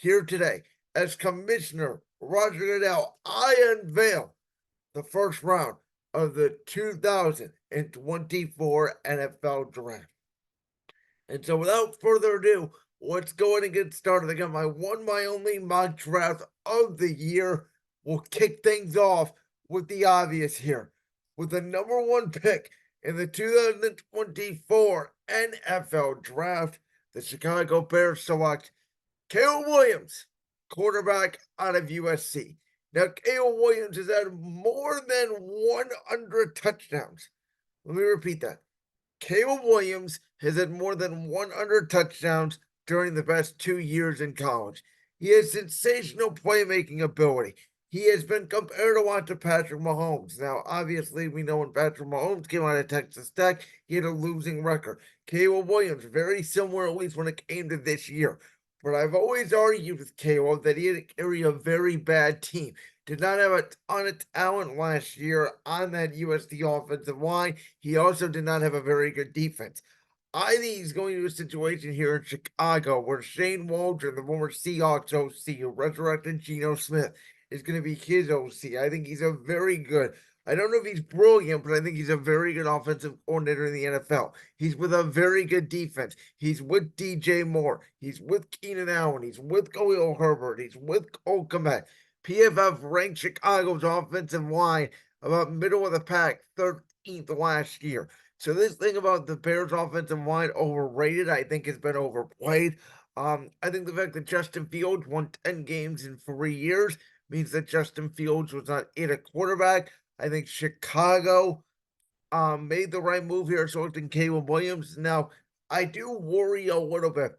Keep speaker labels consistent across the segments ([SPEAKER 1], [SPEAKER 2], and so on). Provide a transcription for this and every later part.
[SPEAKER 1] here today as Commissioner Roger Goodell. I unveil the first round of the 2024 NFL Draft. And so, without further ado, let's go ahead and get started. I got my one, my only mock draft of the year. We'll kick things off with the obvious here. With the number one pick in the 2024 NFL Draft, the Chicago Bears select Caleb Williams, quarterback out of USC. Now, Caleb Williams has had more than 100 touchdowns. Let me repeat that. Caleb Williams has had more than 100 touchdowns during the past 2 years in college. He has sensational playmaking ability. He has been compared a lot to Patrick Mahomes. Now, obviously, we know when Patrick Mahomes came out of Texas Tech, he had a losing record. Caleb Williams, very similar, at least when it came to this year. But I've always argued with Caleb that he had to carry a very bad team. Did not have a ton of talent last year on that USD offensive line. He also did not have a very good defense. I think he's going to a situation here in Chicago where Shane Waldron, the former Seahawks OC who resurrected Geno Smith, is going to be his OC. I think he's a very good. I don't know if he's brilliant, but I think he's a very good offensive coordinator in the NFL. He's with a very good defense. He's with DJ Moore. He's with Keenan Allen. He's with Khalil Herbert. He's with Cole Kmet. PFF ranked Chicago's offensive line about middle of the pack, 13th last year. So this thing about the Bears' offensive line overrated, I think, has been overplayed. I think the fact that Justin Fields won 10 games in 3 years means that Justin Fields was not in a quarterback. I think Chicago made the right move here, selecting Caleb Williams. Now, I do worry a little bit.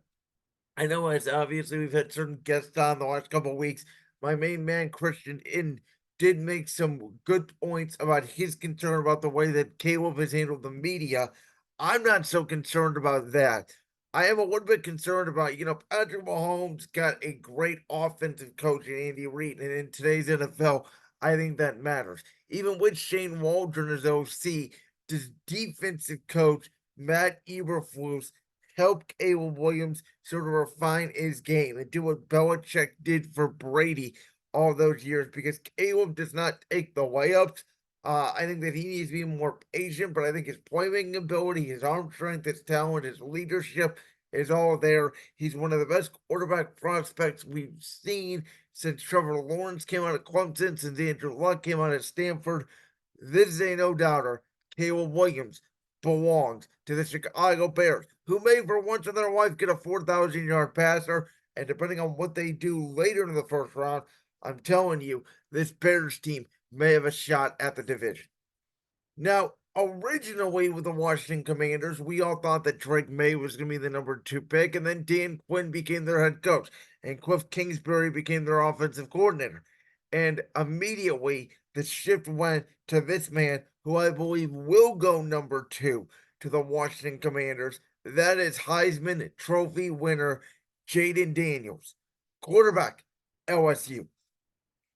[SPEAKER 1] I know, as obviously we've had certain guests on the last couple of weeks. My main man, Christian In, did make some good points about his concern about the way that Caleb has handled the media. I'm not so concerned about that. I am a little bit concerned about, Patrick Mahomes got a great offensive coach in Andy Reid, and in today's NFL, I think that matters. Even with Shane Waldron as OC, does defensive coach Matt Eberflus help Caleb Williams sort of refine his game and do what Belichick did for Brady all those years? Because Caleb does not take the layups. I think that he needs to be more patient, but I think his playmaking ability, his arm strength, his talent, his leadership is all there. He's one of the best quarterback prospects we've seen since Trevor Lawrence came out of Clemson, since Andrew Luck came out of Stanford. This is a no doubter. Caleb Williams belongs to the Chicago Bears, who may for once in their life get a 4,000-yard passer. And depending on what they do later in the first round, I'm telling you, this Bears team may have a shot at the division. Now, originally with the Washington Commanders, we all thought that Drake May was going to be the number 2 pick, and then Dan Quinn became their head coach, and Cliff Kingsbury became their offensive coordinator. And immediately, the shift went to this man, who I believe will go number 2 to the Washington Commanders. That is Heisman Trophy winner Jayden Daniels, quarterback, LSU.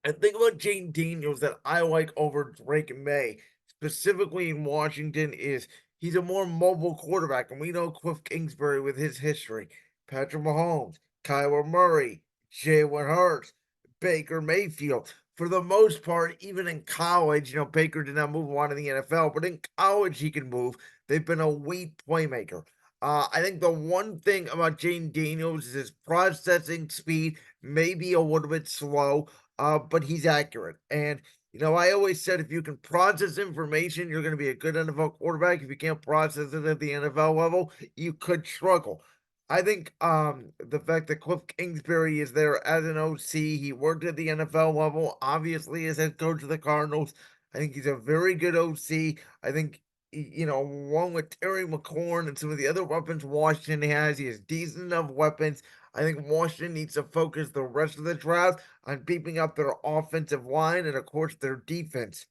[SPEAKER 1] And think about Jayden Daniels that I like over Drake May, specifically in Washington, is he's a more mobile quarterback. And we know Cliff Kingsbury with his history. Patrick Mahomes, Kyler Murray, Jalen Hurts, Baker Mayfield. For the most part, even in college, Baker did not move a lot in the NFL, but in college he can move. They've been a weak playmaker. I think the one thing about Jayden Daniels is his processing speed may be a little bit slow, but he's accurate. And I always said if you can process information, you're going to be a good NFL quarterback. If you can't process it at the NFL level, you could struggle. I think the fact that Cliff Kingsbury is there as an OC, he worked at the NFL level, obviously as head coach of the Cardinals. I think he's a very good OC. I think, along with Terry McLaurin and some of the other weapons Washington has, he has decent enough weapons. I think Washington needs to focus the rest of the draft on beefing up their offensive line and, of course, their defense.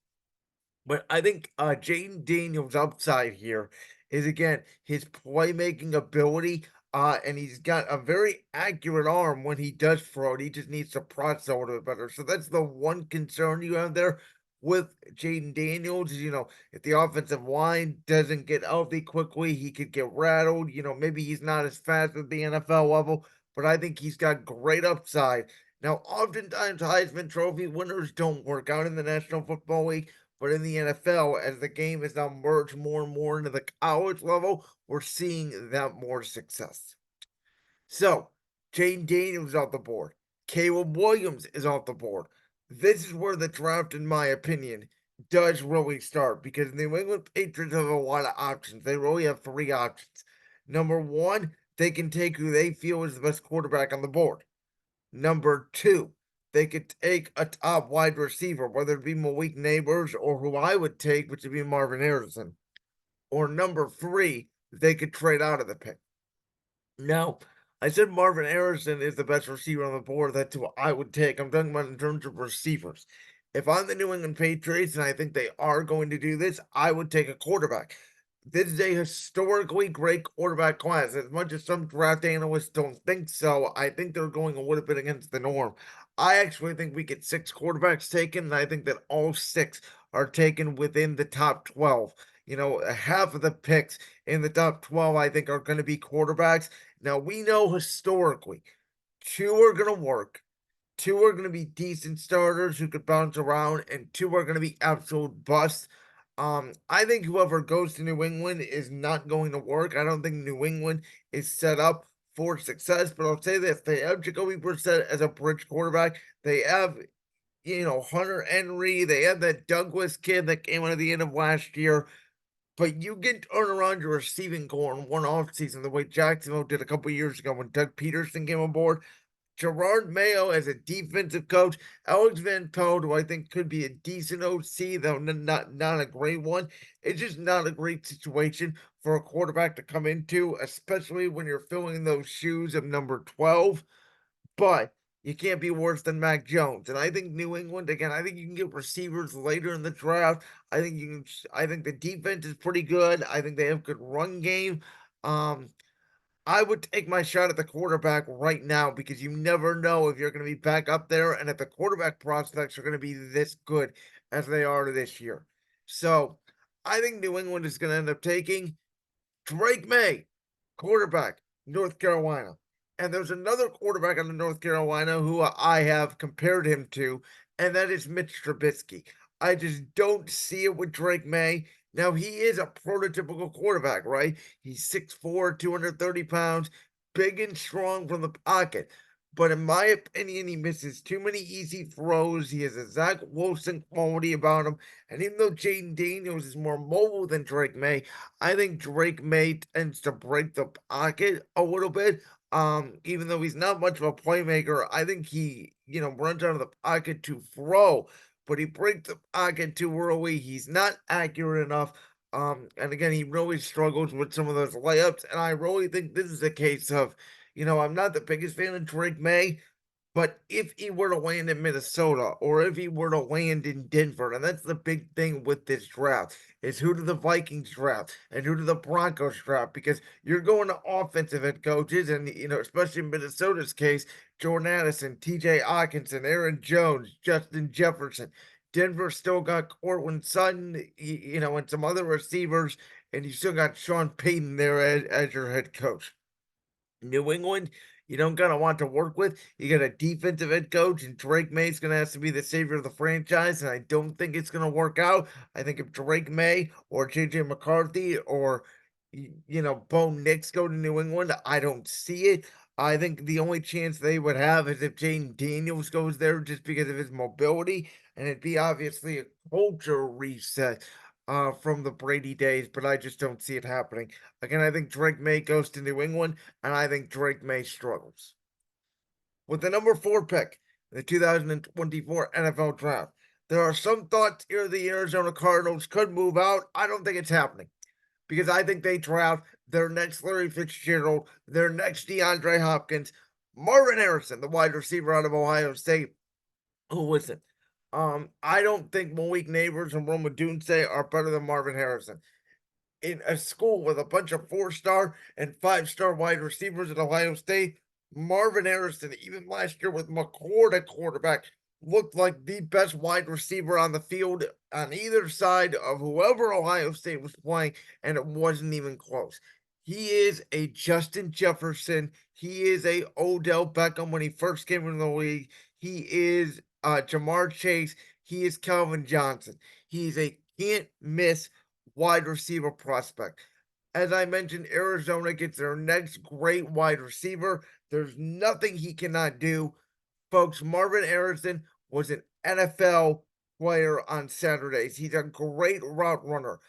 [SPEAKER 1] But I think Jayden Daniels' upside here is, again, his playmaking ability. And he's got a very accurate arm when he does throw it. He just needs to process a little bit better. So that's the one concern you have there with Jayden Daniels. If the offensive line doesn't get healthy quickly, he could get rattled. Maybe he's not as fast at the NFL level. but I think he's got great upside. Now, oftentimes Heisman Trophy winners don't work out in the National Football League, but in the NFL, as the game has now merged more and more into the college level, we're seeing that more success. So, Jane Daniels off the board. Caleb Williams is off the board. This is where the draft, in my opinion, does really start because the New England Patriots have a lot of options. They really have three options. Number one, they can take who they feel is the best quarterback on the board. Number two, they could take a top wide receiver, whether it be Malik Neighbors or who I would take, which would be Marvin Harrison. Or number three, they could trade out of the pick. Now, I said Marvin Harrison is the best receiver on the board. That's who I would take. I'm talking about in terms of receivers. If I'm the New England Patriots, and I think they are going to do this, I would take a quarterback. This is a historically great quarterback class. As much as some draft analysts don't think so, I think they're going a little bit against the norm. I actually think we get 6 quarterbacks taken, and I think that all 6 are taken within the top 12. Half of the picks in the top 12, I think, are going to be quarterbacks. Now, we know historically, 2 are going to work, 2 are going to be decent starters who could bounce around, and 2 are going to be absolute busts. I think whoever goes to New England is not going to work. I don't think New England is set up for success, but I'll say this: they have Jacoby Brissett as a bridge quarterback. They have, Hunter Henry. They have that Douglas kid that came out of the end of last year. But you can turn around your receiving core in one offseason the way Jacksonville did a couple years ago when Doug Peterson came aboard. Gerard Mayo as a defensive coach, Alex Van Pelt, who I think could be a decent OC, though not a great one. It's just not a great situation for a quarterback to come into, especially when you're filling those shoes of number 12. But you can't be worse than Mac Jones. And I think New England, again, I think you can get receivers later in the draft. I think the defense is pretty good. I think they have good run game. Um, I would take my shot at the quarterback right now because you never know if you're going to be back up there and if the quarterback prospects are going to be this good as they are this year. So I think New England is going to end up taking Drake May, quarterback, North Carolina. And there's another quarterback on the North Carolina who I have compared him to, and that is Mitch Trubisky. I just don't see it with Drake May. Now, he is a prototypical quarterback, right? He's 6'4, 230 pounds, big and strong from the pocket. But in my opinion, he misses too many easy throws. He has a Zach Wilson quality about him. And even though Jaden Daniels is more mobile than Drake May, I think Drake May tends to break the pocket a little bit. Even though he's not much of a playmaker, I think he, runs out of the pocket to throw, but he breaks the pocket too early. He's not accurate enough. And again, he really struggles with some of those layups. And I really think this is a case of, I'm not the biggest fan of Drake May, but if he were to land in Minnesota or if he were to land in Denver, and that's the big thing with this draft, is who do the Vikings draft and who do the Broncos draft? Because you're going to offensive head coaches, and especially in Minnesota's case, Jordan Addison, TJ Hawkinson, Aaron Jones, Justin Jefferson. Denver still got Cortland Sutton, and some other receivers, and you still got Sean Payton there as your head coach. New England, you don't gotta want to work with. You got a defensive head coach, and Drake May's gonna have to be the savior of the franchise, and I don't think it's gonna work out. I think if Drake May or JJ McCarthy or Bo Nix go to New England, I don't see it. I think the only chance they would have is if Jane Daniels goes there just because of his mobility, and it'd be obviously a culture reset from the Brady days, but I just don't see it happening. Again, I think Drake May goes to New England, and I think Drake May struggles. With the number 4 pick in the 2024 NFL Draft, there are some thoughts here the Arizona Cardinals could move out. I don't think it's happening because I think they draft their next Larry Fitzgerald, their next DeAndre Hopkins, Marvin Harrison, the wide receiver out of Ohio State. Who is it? I don't think Malik Neighbors and Rome Odunze are better than Marvin Harrison. In a school with a bunch of 4-star and 5-star wide receivers at Ohio State, Marvin Harrison, even last year with McCord at quarterback, looked like the best wide receiver on the field on either side of whoever Ohio State was playing, and it wasn't even close. He is a Justin Jefferson. He is a Odell Beckham when he first came into the league. He is Jamar Chase. He is Calvin Johnson. He's a can't miss wide receiver prospect. As I mentioned, Arizona gets their next great wide receiver. There's nothing he cannot do. Folks, Marvin Harrison was an NFL player on Saturdays. He's a great route runner.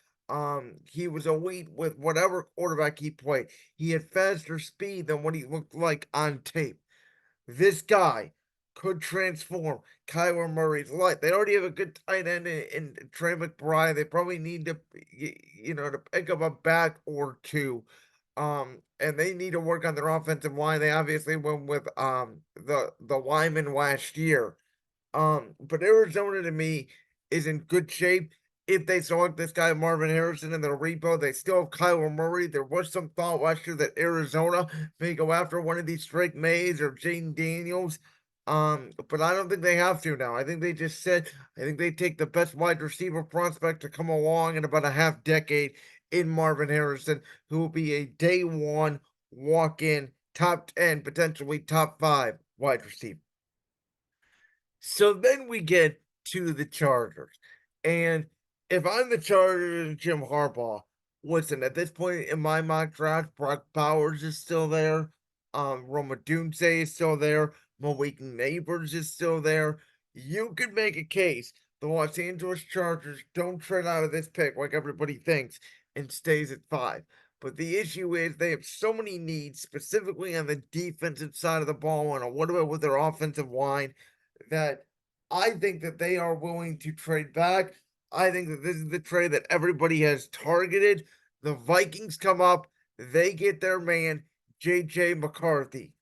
[SPEAKER 1] He was elite with whatever quarterback he played. He had faster speed than what he looked like on tape. This guy could transform Kyler Murray's life. They already have a good tight end in Trey McBride. They probably need to, to pick up a back or two. And they need to work on their offensive line. They obviously went with the lineman last year. But Arizona to me is in good shape. If they select this guy Marvin Harrison in their repo, they still have Kyler Murray. There was some thought last year that Arizona may go after one of these Drake Mays or Jane Daniels. But I don't think they have to now. I think they just said I think they take the best wide receiver prospect to come along in about a half decade in Marvin Harrison, who will be a day one walk in top 10, potentially top five wide receiver. So then we get to the Chargers. And if I'm the Chargers and Jim Harbaugh, listen, at this point in my mock draft, Brock Bowers is still there. Roma Dunze is still there. Malik Neighbors is still there. You could make a case the Los Angeles Chargers don't trade out of this pick like everybody thinks and stays at 5. But the issue is they have so many needs, specifically on the defensive side of the ball, and what about with their offensive line? That I think that they are willing to trade back. I think that this is the trade that everybody has targeted. The Vikings come up, they get their man, JJ McCarthy,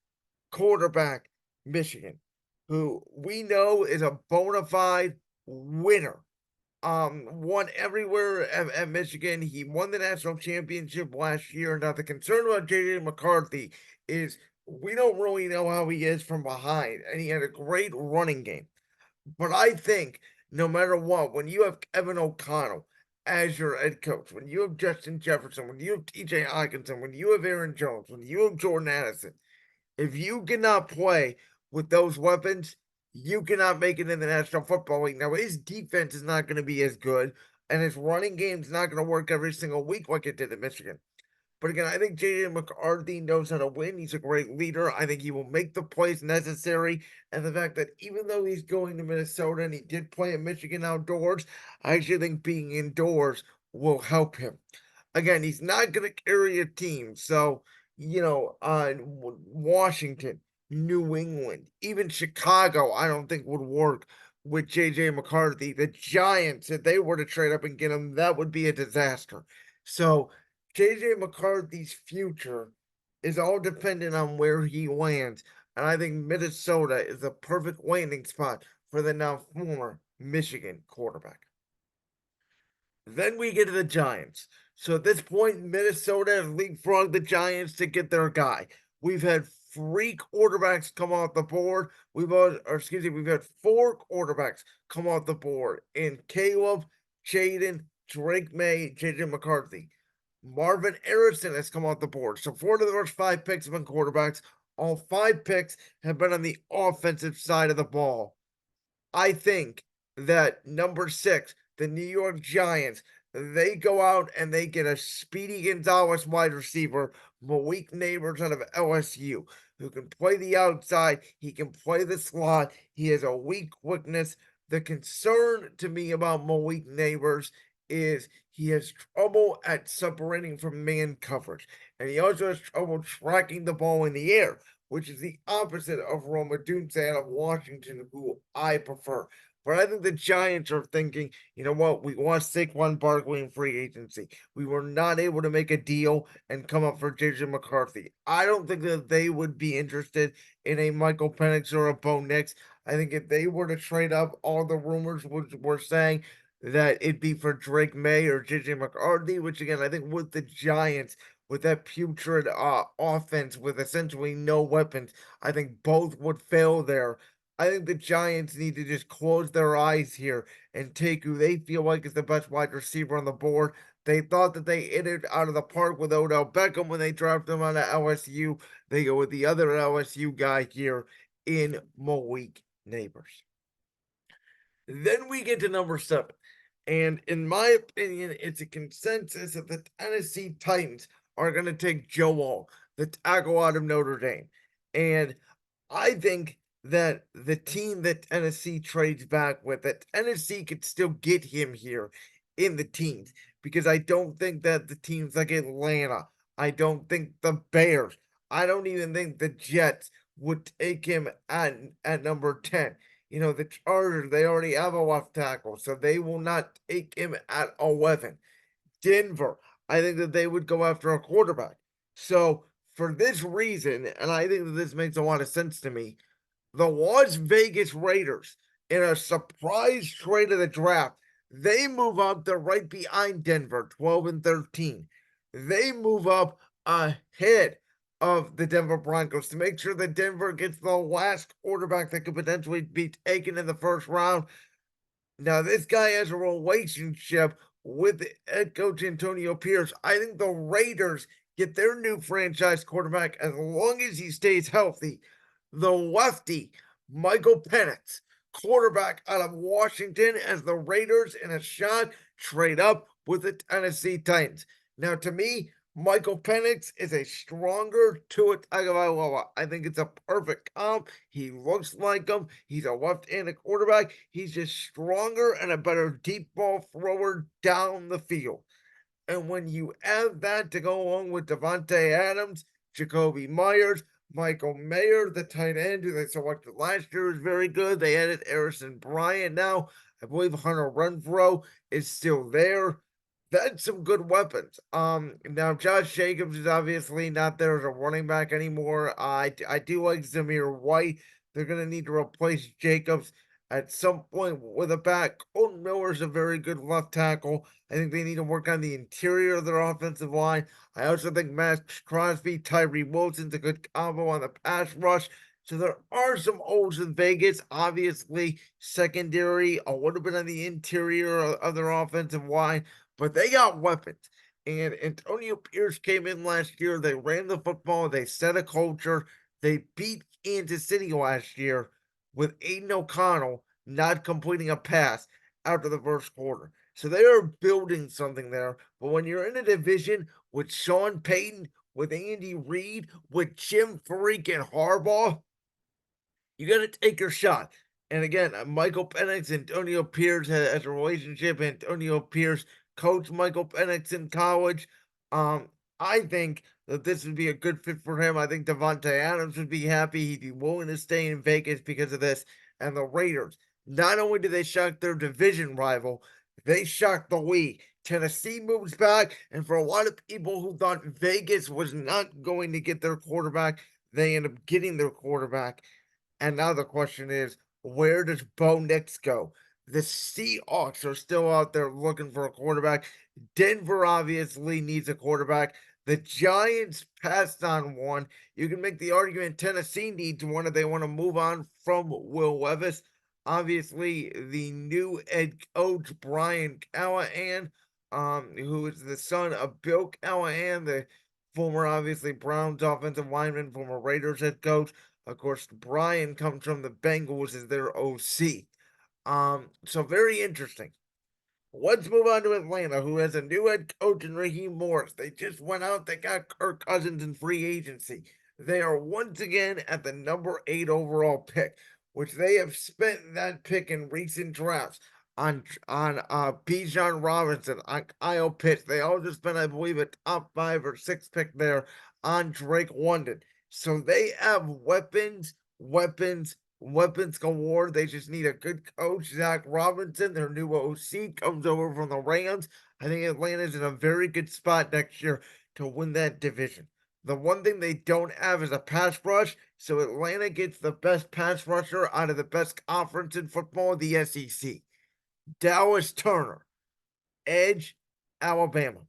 [SPEAKER 1] quarterback, Michigan, who we know is a bona fide winner. Won everywhere at Michigan. He won the national championship last year. Now, the concern about JJ McCarthy is we don't really know how he is from behind, and he had a great running game. But I think no matter what, when you have Kevin O'Connell as your head coach, when you have Justin Jefferson, when you have TJ Hawkinson, when you have Aaron Jones, when you have Jordan Addison, if you cannot play with those weapons, you cannot make it in the National Football League. Now, his defense is not going to be as good, and his running game is not going to work every single week like it did in Michigan. But again, I think JJ McCarthy knows how to win. He's a great leader. I think he will make the plays necessary. And the fact that even though he's going to Minnesota and he did play in Michigan outdoors, I actually think being indoors will help him. Again, he's not going to carry a team. So, Washington, New England, even Chicago, I don't think would work with JJ McCarthy. The Giants, if they were to trade up and get him, that would be a disaster. So, JJ McCarthy's future is all dependent on where he lands. And I think Minnesota is the perfect landing spot for the now former Michigan quarterback. Then we get to the Giants. So at this point, Minnesota has leapfrogged the Giants to get their guy. We've had three quarterbacks come off the board. We've had four quarterbacks come off the board in Caleb, Jaden, Drake May, JJ McCarthy. Marvin Harrison has come off the board. So 4 of the first 5 picks have been quarterbacks. All 5 picks have been on the offensive side of the ball. I think that number 6, the New York Giants, they go out and they get a Speedy Gonzalez wide receiver, Malik Neighbors out of LSU, who can play the outside. He can play the slot. He has a weak quickness. The concern to me about Malik Neighbors is he has trouble at separating from man coverage, and he also has trouble tracking the ball in the air, which is the opposite of Roma Dunze out of Washington, who I prefer. But I think the Giants are thinking, you know what? We lost Saquon Barkley in free agency. We were not able to make a deal and come up for JJ McCarthy. I don't think that they would be interested in a Michael Penix or a Bo Nix. I think if they were to trade up, all the rumors were saying that it'd be for Drake May or JJ McCarthy, which again, I think with the Giants, with that putrid offense with essentially no weapons, I think both would fail there. I think the Giants need to just close their eyes here and take who they feel like is the best wide receiver on the board. They thought that they hit it out of the park with Odell Beckham when they drafted him out of LSU. They go with the other LSU guy here in Malik Neighbors. Then we get to number 7. And in my opinion, it's a consensus that the Tennessee Titans are going to take Joe Wall, the tackle out of Notre Dame. And I think that the team that Tennessee trades back with, that Tennessee could still get him here in the teams, because I don't think that the teams like Atlanta, I don't think the Bears, I don't even think the Jets would take him at number 10. The Chargers, they already have a left tackle, so they will not take him at 11. Denver, I think that they would go after a quarterback. So, for this reason, and I think that this makes a lot of sense to me, the Las Vegas Raiders, in a surprise trade of the draft, they move up. They're right behind Denver, 12 and 13. They move up ahead of the Denver Broncos to make sure that Denver gets the last quarterback that could potentially be taken in the first round. Now, this guy has a relationship with head coach Antonio Pierce. I think the Raiders get their new franchise quarterback as long as he stays healthy. The lefty, Michael Penix, quarterback out of Washington, as the Raiders in a shot trade up with the Tennessee Titans. Now, to me, Michael Penix is a stronger Tua Tagovailoa. I think it's a perfect comp. He looks like him. He's a left-handed quarterback. He's just stronger and a better deep ball thrower down the field. And when you add that to go along with Davante Adams, Jacoby Myers, Michael Mayer, the tight end who they selected last year, is very good. They added Harrison Bryant now. I believe Hunter Renfrow is still there. That's some good weapons. Now Josh Jacobs is obviously not there as a running back anymore. I do like Zamir White. They're gonna need to replace Jacobs at some point with a back. Colton Miller's a very good left tackle. I think they need to work on the interior of their offensive line. I also think Max Crosby, Tyree Wilson's a good combo on the pass rush. So there are some holes in Vegas. Obviously, secondary, a little bit on the interior of their offensive line, but they got weapons. And Antonio Pierce came in last year. They ran the football. They set a culture. They beat Kansas City last year with Aiden O'Connell not completing a pass after the first quarter. So they are building something there. But when you're in a division with Sean Payton, with Andy Reid, with Jim freaking Harbaugh, you got to take your shot. And again, Michael Penix, Antonio Pierce has a relationship. Antonio Pierce coached Michael Penix in college. I think that this would be a good fit for him. I think Davante Adams would be happy. He'd be willing to stay in Vegas because of this. And the Raiders, not only did they shock their division rival, they shocked the league. Tennessee moves back, and for a lot of people who thought Vegas was not going to get their quarterback, they end up getting their quarterback. And now the question is, where does Bo Nix go? The Seahawks are still out there looking for a quarterback. Denver obviously needs a quarterback. The Giants passed on one. You can make the argument Tennessee needs one if they want to move on from Will Levis. Obviously, the new head coach, Brian Callahan, who is the son of Bill Callahan, the former, obviously, Browns offensive lineman, former Raiders head coach. Of course, Brian comes from the Bengals as their OC. So very interesting. Let's move on to Atlanta, who has a new head coach in Raheem Morris. They just went out, they got Kirk Cousins in free agency. They are once again at the number 8 overall pick, which they have spent that pick in recent drafts on Bijan Robinson, on Kyle Pitts. They all just spent, I believe, a top 5 or 6 pick there on Drake London. So they have weapons galore. They just need a good coach. Zach Robinson, their new OC, comes over from the Rams. I think Atlanta's in a very good spot next year to win that division. The one thing they don't have is a pass rush, so Atlanta gets the best pass rusher out of the best conference in football, the SEC. Dallas Turner, edge, Alabama.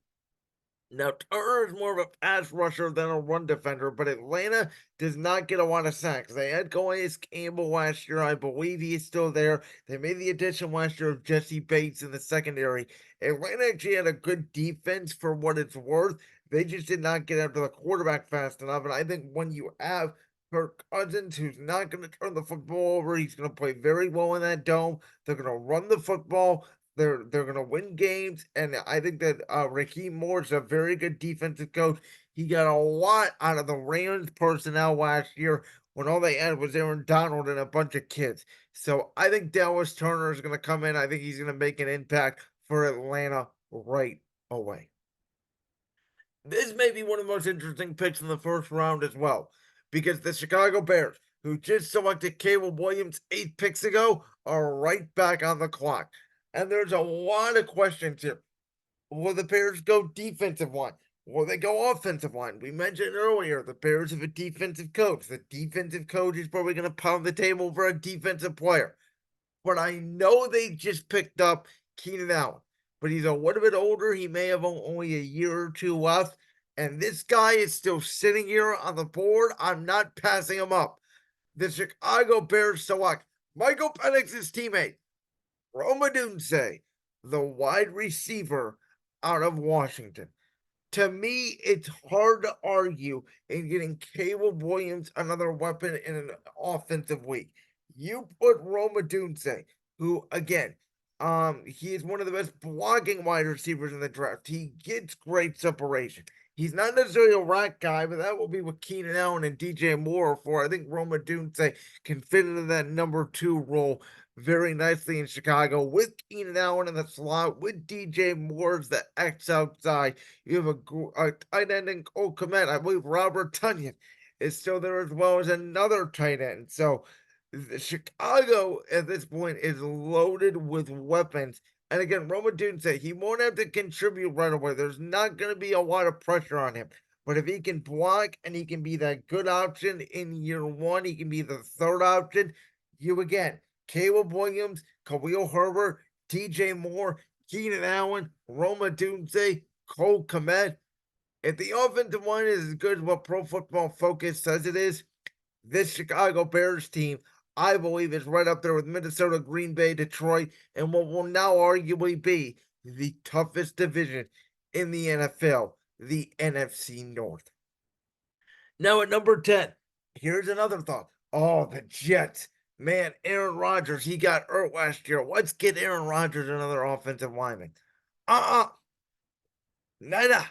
[SPEAKER 1] Now, Turner is more of a pass rusher than a run defender, but Atlanta does not get a lot of sacks. They had Calais Campbell last year. I believe he is still there. They made the addition last year of Jesse Bates in the secondary. Atlanta actually had a good defense for what it's worth. They just did not get after the quarterback fast enough. And I think when you have Kirk Cousins, who's not going to turn the football over, he's going to play very well in that dome. They're going to run the football. They're gonna win games, and I think that Raheem Moore's a very good defensive coach. He got a lot out of the Rams personnel last year when all they had was Aaron Donald and a bunch of kids. So I think Dallas Turner is gonna come in. I think he's gonna make an impact for Atlanta right away. This may be one of the most interesting picks in the first round as well, because the Chicago Bears, who just selected Caleb Williams 8 picks ago, are right back on the clock. And there's a lot of questions here. Will the Bears go defensive line? Will they go offensive line? We mentioned earlier the Bears have a defensive coach. The defensive coach is probably going to pound the table for a defensive player. But I know they just picked up Keenan Allen, but he's a little bit older. He may have only a year or two left. And this guy is still sitting here on the board. I'm not passing him up. The Chicago Bears select Michael Penix's teammate, Rome Odunze, the wide receiver out of Washington. To me, it's hard to argue in getting Caleb Williams another weapon in an offensive week. You put Rome Odunze, who again, he is one of the best blocking wide receivers in the draft. He gets great separation. He's not necessarily a rack guy, but that will be what Keenan Allen and DJ Moore are for. I think Rome Odunze can fit into that number 2 role very nicely in Chicago with Keenan Allen in the slot, with DJ Moore as the X outside. You have a tight end in Cole Kmet. I believe Robert Tunyon is still there as well as another tight end. So Chicago at this point is loaded with weapons. And again, Rome Odunze, he won't have to contribute right away. There's not going to be a lot of pressure on him. But if he can block and he can be that good option in year 1, he can be the third option. You again, Caleb Williams, Khalil Herbert, DJ Moore, Keenan Allen, Rome Odunze, Cole Kmet. If the offensive line is as good as what Pro Football Focus says it is, this Chicago Bears team, I believe, is right up there with Minnesota, Green Bay, Detroit, and what will now arguably be the toughest division in the NFL, the NFC North. Now at number 10, here's another thought. Oh, the Jets. Man, Aaron Rodgers, he got hurt last year. Let's get Aaron Rodgers another offensive lineman. Uh-uh. Nada.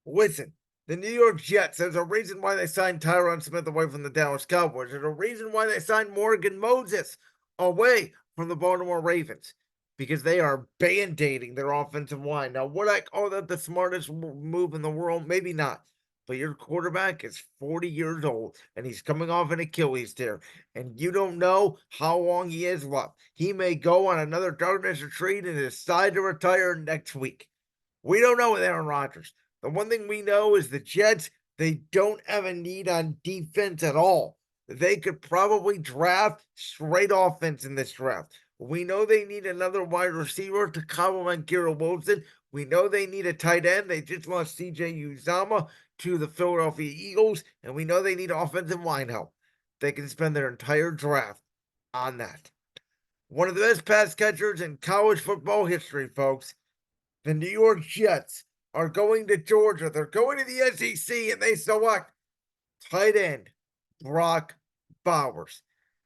[SPEAKER 1] Listen, the New York Jets, there's a reason why they signed Tyron Smith away from the Dallas Cowboys. There's a reason why they signed Morgan Moses away from the Baltimore Ravens, because they are band-aiding their offensive line. Now, would I call that the smartest move in the world? Maybe not. But your quarterback is 40 years old and he's coming off an Achilles tear, and you don't know how long he has left. He may go on another darkness retreat and decide to retire next week. We don't know with Aaron Rodgers. The one thing we know is the Jets, they don't have a need on defense at all. They could probably draft straight offense in this draft. We know they need another wide receiver to complement Garrett Wilson. We know they need a tight end. They just lost CJ Uzama to the Philadelphia Eagles, and we know they need offensive line help. They can spend their entire draft on that. One of the best pass catchers in college football history, folks. The New York Jets are going to Georgia. They're going to the SEC, and they select tight end Brock Bowers,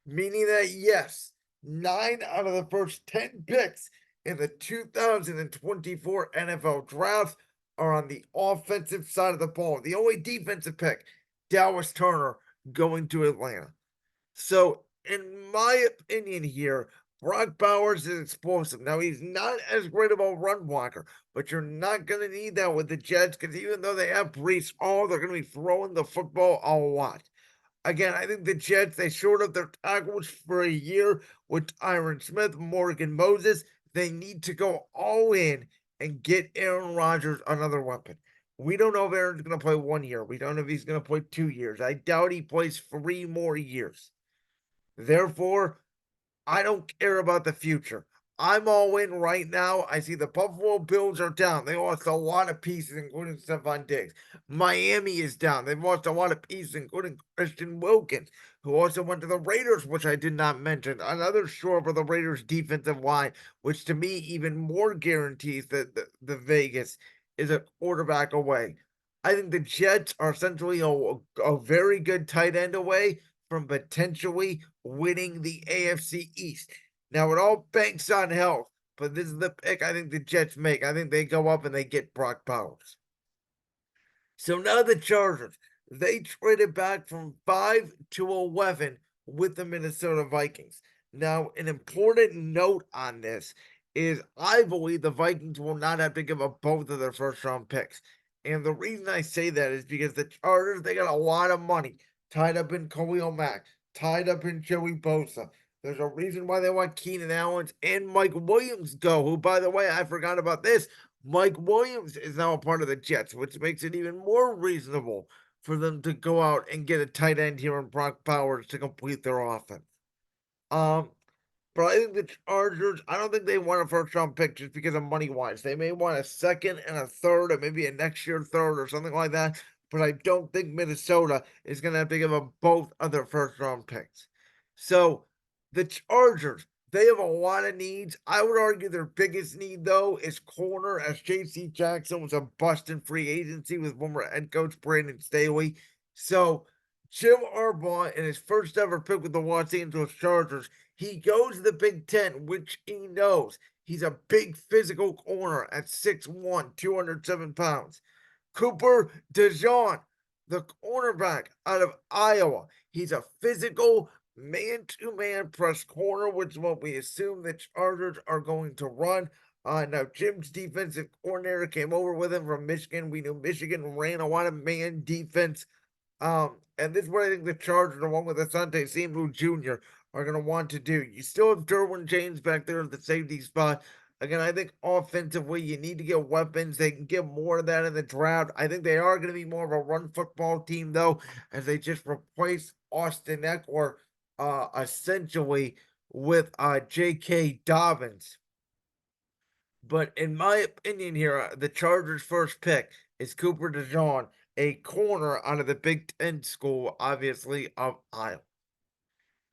[SPEAKER 1] meaning that, yes, 9 out of the first 10 picks in the 2024 NFL draft are on the offensive side of the ball. The only defensive pick, Dallas Turner, going to Atlanta. So, in my opinion here, Brock Bowers is explosive. Now, he's not as great of a run blocker, but you're not going to need that with the Jets, because even though they have Brees Hall, they're going to be throwing the football a lot. Again, I think the Jets, they short up their tackles for a year with Tyron Smith, Morgan Moses. They need to go all in and get Aaron Rodgers another weapon. We don't know if Aaron's going to play 1 year. We don't know if he's going to play 2 years. I doubt he plays 3 more years. Therefore, I don't care about the future. I'm all in right now. I see the Buffalo Bills are down. They lost a lot of pieces, including Stephon Diggs. Miami is down. They've lost a lot of pieces, including Christian Wilkins, who also went to the Raiders, which I did not mention. Another shore for the Raiders defensive line, which to me even more guarantees that the Vegas is a quarterback away. I think the Jets are essentially a very good tight end away from potentially winning the AFC East. Now it all banks on health, but this is the pick I think the Jets make. I think they go up and they get Brock Bowers. So now the Chargers, they traded back from 5 to 11 with the Minnesota Vikings. Now, an important note on this is I believe the Vikings will not have to give up both of their first round picks. And the reason I say that is because the Chargers, they got a lot of money tied up in Khalil Mack, tied up in Joey Bosa. There's a reason why they want Keenan Allen and Mike Williams go, who, by the way, I forgot about this. Mike Williams is now a part of the Jets, which makes it even more reasonable for them to go out and get a tight end here in Brock Bowers to complete their offense. Um, but I think the Chargers, I don't think they want a first round pick just because of money wise. They may want a second and a third, or maybe a next year third or something like that. But I don't think Minnesota is going to have to give up both of their first round picks. So the Chargers, they have a lot of needs. I would argue their biggest need, though, is corner, as JC Jackson was a bust in free agency with former head coach Brandon Staley. So Jim Harbaugh, in his first ever pick with the Los Angeles Chargers, he goes to the Big Ten, which he knows. He's a big physical corner at 6'1, 207 pounds. Cooper DeJean, the cornerback out of Iowa. He's a physical man-to-man press corner, which is what we assume the Chargers are going to run. Now, Jim's defensive coordinator came over with him from Michigan. We knew Michigan ran a lot of man defense. And this is what I think the Chargers, along with Asante Samuel Jr., are going to want to do. You still have Derwin James back there at the safety spot. Again, I think offensively, you need to get weapons. They can get more of that in the draft. I think they are going to be more of a run football team, though, as they just replace Austin Eckler essentially with J.K. Dobbins. But in my opinion here, the Chargers' first pick is Cooper DeJean, a corner out of the Big Ten school, obviously, of Iowa.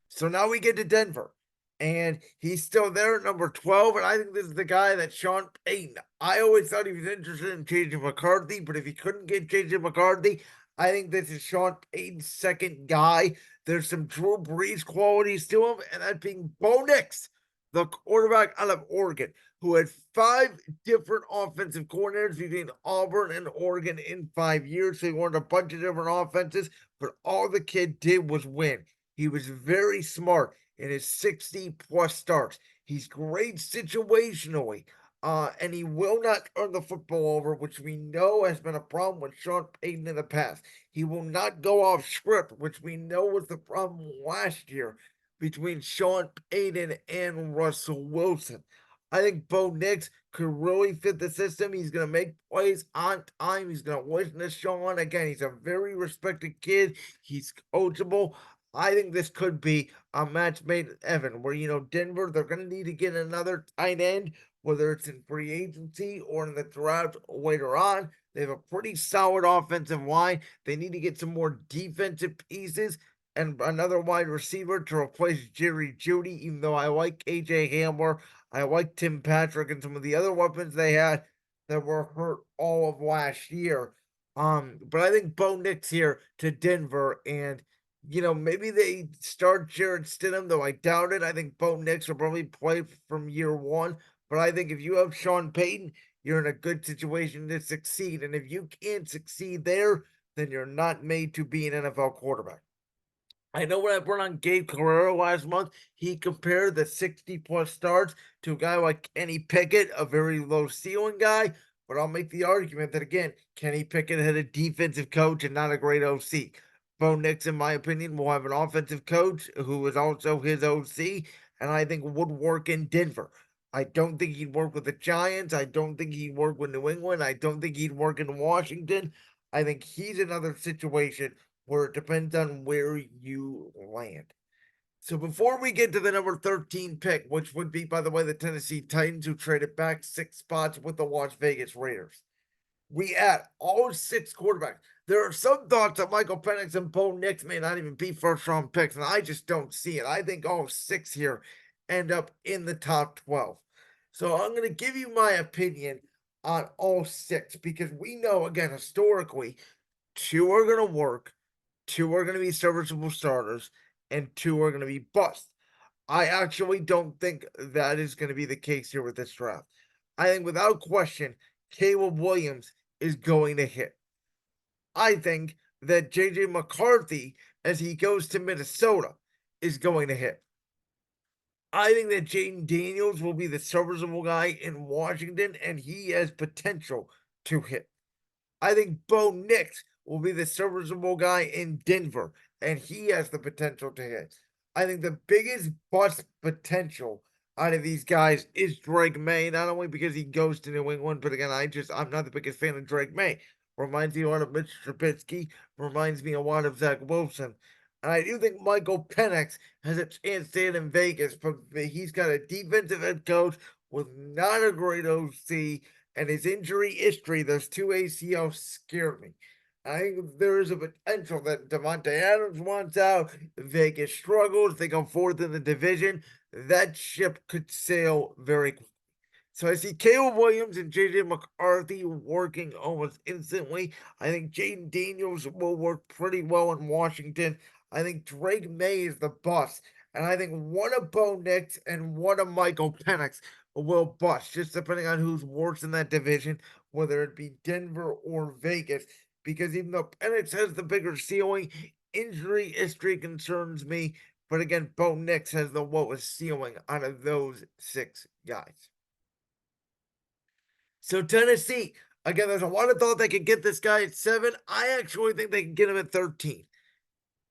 [SPEAKER 1] So now we get to Denver, and he's still there at number 12. And I think this is the guy that Sean Payton. I always thought he was interested in JJ McCarthy, but if he couldn't get JJ McCarthy, I think this is Sean Payton's second guy. There's some Drew Brees qualities to him, and that being Bo Nix, the quarterback out of Oregon, who had 5 different offensive coordinators between Auburn and Oregon in 5 years. So he learned a bunch of different offenses, but all the kid did was win. He was very smart in his 60 plus starts. He's great situationally, and he will not turn the football over, which we know has been a problem with Sean Payton in the past. He will not go off script, which we know was the problem last year between Sean Payton and Russell Wilson. I think Bo Nix could really fit the system. He's going to make plays on time. He's going to listen to Sean. Again, he's a very respected kid. He's coachable. I think this could be a match made in heaven where, Denver, they're going to need to get another tight end, whether it's in free agency or in the draft later on. They have a pretty solid offensive line. They need to get some more defensive pieces and another wide receiver to replace Jerry Jeudy, even though I like AJ Hamler. I like Tim Patrick and some of the other weapons they had that were hurt all of last year. But I think Bo Nix here to Denver, and maybe they start Jarrett Stidham, though I doubt it. I think Bo Nix will probably play from year one. But I think if you have Sean Payton, you're in a good situation to succeed. And if you can't succeed there, then you're not made to be an NFL quarterback. I know when I brought on Gabe Carrera last month, he compared the 60 plus starts to a guy like Kenny Pickett, a very low ceiling guy. But I'll make the argument that, again, Kenny Pickett had a defensive coach and not a great OC. Bo Nix, in my opinion, will have an offensive coach who is also his OC, and I think would work in Denver. I don't think he'd work with the Giants. I don't think he'd work with New England. I don't think he'd work in Washington. I think he's another situation where it depends on where you land. So before we get to the number 13 pick, which would be, by the way, the Tennessee Titans, who traded back 6 spots with the Las Vegas Raiders, we add all 6 quarterbacks. There are some thoughts that Michael Penix and Bo Nix may not even be first round picks, and I just don't see it. I think all 6 here end up in the top 12. So I'm going to give you my opinion on all 6 because we know, again, historically, 2 are going to work, 2 are going to be serviceable starters, and 2 are going to be bust. I actually don't think that is going to be the case here with this draft. I think without question, Caleb Williams is going to hit. I think that JJ McCarthy, as he goes to Minnesota, is going to hit. I think that Jaden Daniels will be the serviceable guy in Washington, and he has potential to hit. I think Bo Nix will be the serviceable guy in Denver, and he has the potential to hit. I think the biggest bust potential out of these guys is Drake May, not only because he goes to New England, but again, I'm not the biggest fan of Drake May. Reminds me a lot of Mitch Trubisky, reminds me a lot of Zach Wilson. And I do think Michael Penix has a chance to hit in Vegas, but he's got a defensive head coach with not a great OC, and his injury history, those 2 ACLs scare me. I think there is a potential that Davante Adams wants out. Vegas struggles. They go fourth in the division. That ship could sail very quickly. So I see Caleb Williams and JJ McCarthy working almost instantly. I think Jaden Daniels will work pretty well in Washington. I think Drake May is the bust. And I think one of Bo Nix and one of Michael Penix will bust, just depending on who's worse in that division, whether it be Denver or Vegas. Because even though Penix has the bigger ceiling, injury history concerns me. But again, Bo Nix has the lowest ceiling out of those 6 guys. So Tennessee, again, there's a lot of thought they could get this guy at 7. I actually think they can get him at 13.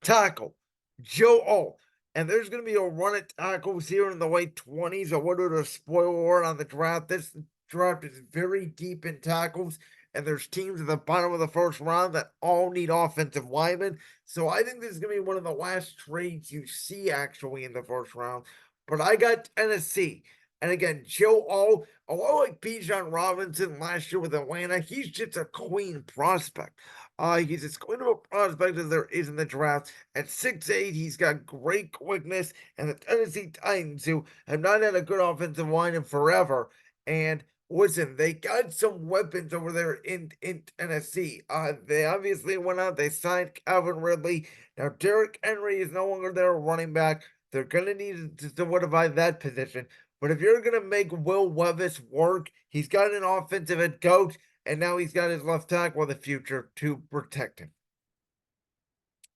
[SPEAKER 1] Tackle, Joe Alt. And there's going to be a run at tackles here in the late 20s. I wanted a spoiler alert on the draft. This draft is very deep in tackles, and there's teams at the bottom of the first round that all need offensive linemen. So I think this is going to be one of the last trades you see actually in the first round. But I got Tennessee. And again, Joe Alt, a lot like Bijan Robinson last year with Atlanta, he's just a clean prospect. He's as clean of a prospect as there is in the draft. At 6'8", he's got great quickness, and the Tennessee Titans, who have not had a good offensive line in forever, and listen, they got some weapons over there in Tennessee. They obviously went out, they signed Calvin Ridley. Now, Derrick Henry is no longer their running back. They're going to need to solidify that position. But if you're going to make Will Levis work, he's got an offensive head coach, and now he's got his left tackle in the future to protect him.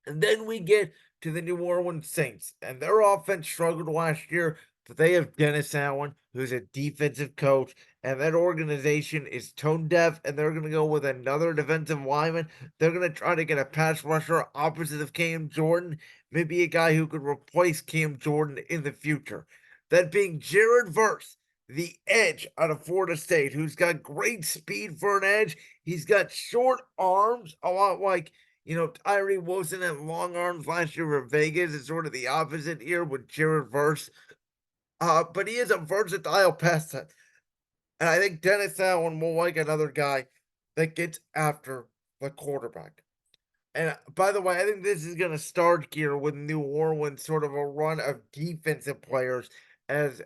[SPEAKER 1] And then we get to the New Orleans Saints, and their offense struggled last year, but they have Dennis Allen, who's a defensive coach, and that organization is tone deaf, and they're going to go with another defensive lineman. They're going to try to get a pass rusher opposite of Cam Jordan, maybe a guy who could replace Cam Jordan in the future. That being Jared Verse, the edge out of Florida State, who's got great speed for an edge. He's got short arms, a lot like Tyree Wilson had long arms last year for Vegas. It's sort of the opposite here with Jared Verse. But he is a versatile passer. And I think Dennis Allen will like another guy that gets after the quarterback. And by the way, I think this is going to start here with New Orleans, sort of a run of defensive players as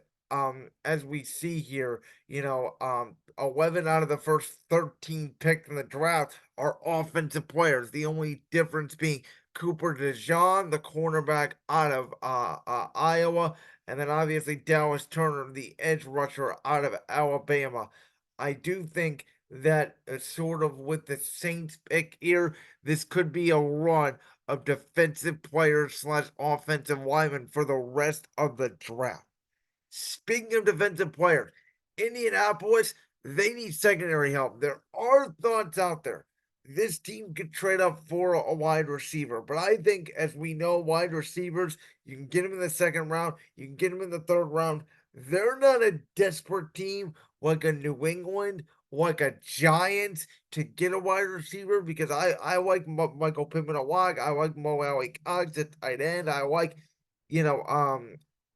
[SPEAKER 1] we see here. 11 out of the first 13 picked in the draft are offensive players. The only difference being Cooper DeJean, the cornerback out of Iowa, and then obviously Dallas Turner, the edge rusher out of Alabama. I do think that sort of with the Saints pick here, this could be a run of defensive players slash offensive linemen for the rest of the draft. Speaking of defensive players, Indianapolis, they need secondary help. There are thoughts out there. This team could trade up for a wide receiver, but I think, as we know, wide receivers, you can get them in the second round, you can get them in the third round. They're not a desperate team like a New England, like a Giants to get a wide receiver because I like Michael Pittman a lot. I like Mo Alley Cox at tight end. I like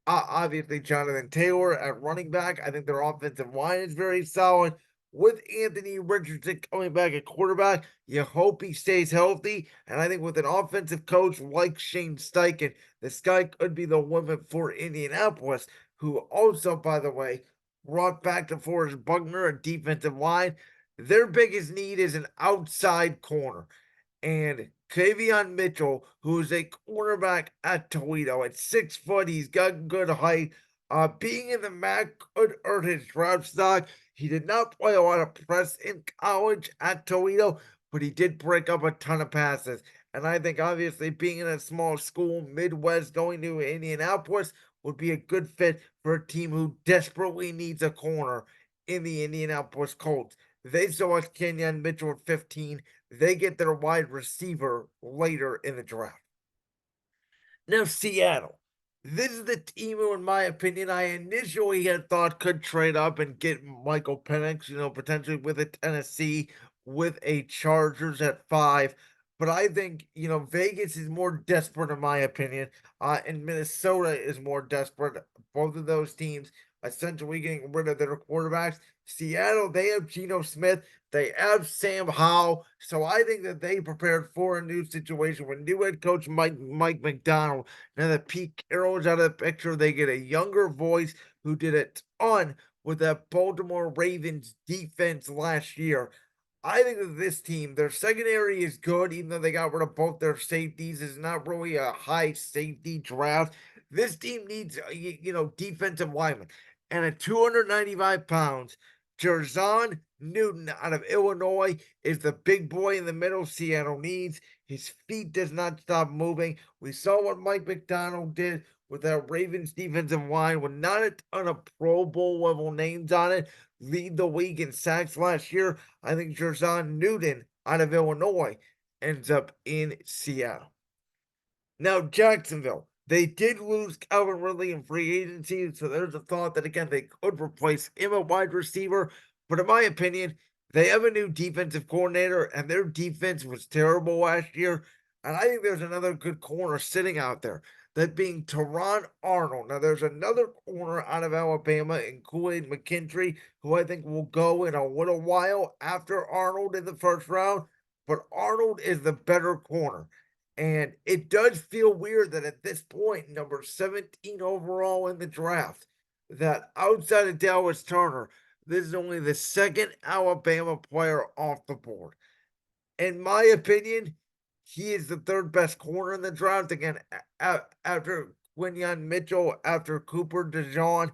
[SPEAKER 1] Obviously Jonathan Taylor at running back. I think their offensive line is very solid. With Anthony Richardson coming back at quarterback, you hope he stays healthy. And I think with an offensive coach like Shane Steichen, this guy could be the woman for Indianapolis, who also, by the way, brought back to Forrest Buckner a defensive line. Their biggest need is an outside corner. And Kavion Mitchell, who's a cornerback at Toledo at 6 foot, he's got good height. Being in the MAC could hurt his draft stock. He did not play a lot of press in college at Toledo, but he did break up a ton of passes. And I think obviously being in a small school, Midwest, going to Indianapolis would be a good fit for a team who desperately needs a corner in the Indianapolis Colts. They select Kenyon Mitchell at 15. They get their wide receiver later in the draft. Now, Seattle. This is the team who, in my opinion, I initially had thought could trade up and get Michael Penix, potentially with a Tennessee, with a Chargers at 5. But I think, Vegas is more desperate, in my opinion, and Minnesota is more desperate. Both of those teams essentially getting rid of their quarterbacks. Seattle, they have Geno Smith. They have Sam Howell. So I think that they prepared for a new situation with new head coach Mike Macdonald. Now that Pete Carroll is out of the picture, they get a younger voice who did a ton with that Baltimore Ravens defense last year. I think that this team, their secondary is good, even though they got rid of both their safeties. It's not really a high safety draft. This team needs, defensive linemen. And at 295 pounds, Jerzon Newton out of Illinois is the big boy in the middle Seattle needs. His feet does not stop moving. We saw what Mike Macdonald did with that Ravens defensive line with not a ton of Pro Bowl level names on it. Lead the league in sacks last year. I think Jerzon Newton out of Illinois ends up in Seattle. Now, Jacksonville. They did lose Calvin Ridley in free agency, so there's a thought that, again, they could replace him at wide receiver. But in my opinion, they have a new defensive coordinator, and their defense was terrible last year. And I think there's another good corner sitting out there, that being Teron Arnold. Now, there's another corner out of Alabama in Kool-Aid McKinstry, who I think will go in a little while after Arnold in the first round. But Arnold is the better corner. And it does feel weird that at this point, number 17 overall in the draft, that outside of Dallas Turner, this is only the second Alabama player off the board. In my opinion, he is the third best corner in the draft. Again, after Quinyon Mitchell, after Cooper DeJean,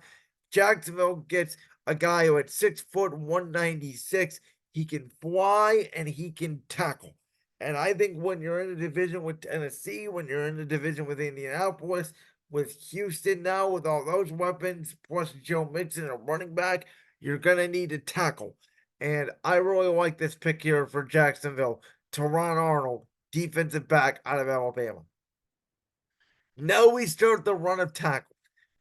[SPEAKER 1] Jacksonville gets a guy who at 6 foot 196. He can fly and he can tackle. And I think when you're in a division with Tennessee, when you're in a division with Indianapolis, with Houston now, with all those weapons, plus Joe Mixon, a running back, you're going to need to tackle. And I really like this pick here for Jacksonville. Teron Arnold, defensive back out of Alabama. Now we start the run of tackles.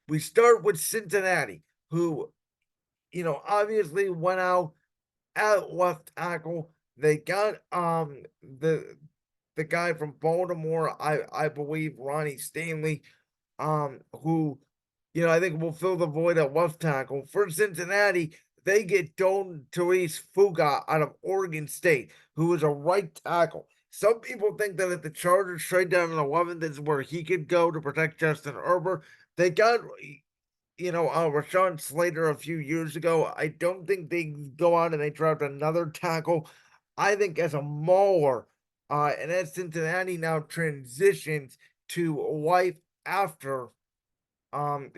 [SPEAKER 1] We start with Cincinnati, who, obviously went out at left tackle. They got the guy from Baltimore, I believe Ronnie Stanley, who, I think will fill the void at left tackle. For Cincinnati, they get Don Therese Fuga out of Oregon State, who is a right tackle. Some people think that if the Chargers trade down in 11th, this is where he could go to protect Justin Herbert. They got, Rashawn Slater a few years ago. I don't think they go out and they draft another tackle. I think as a mauler, and as Cincinnati now transitions to life after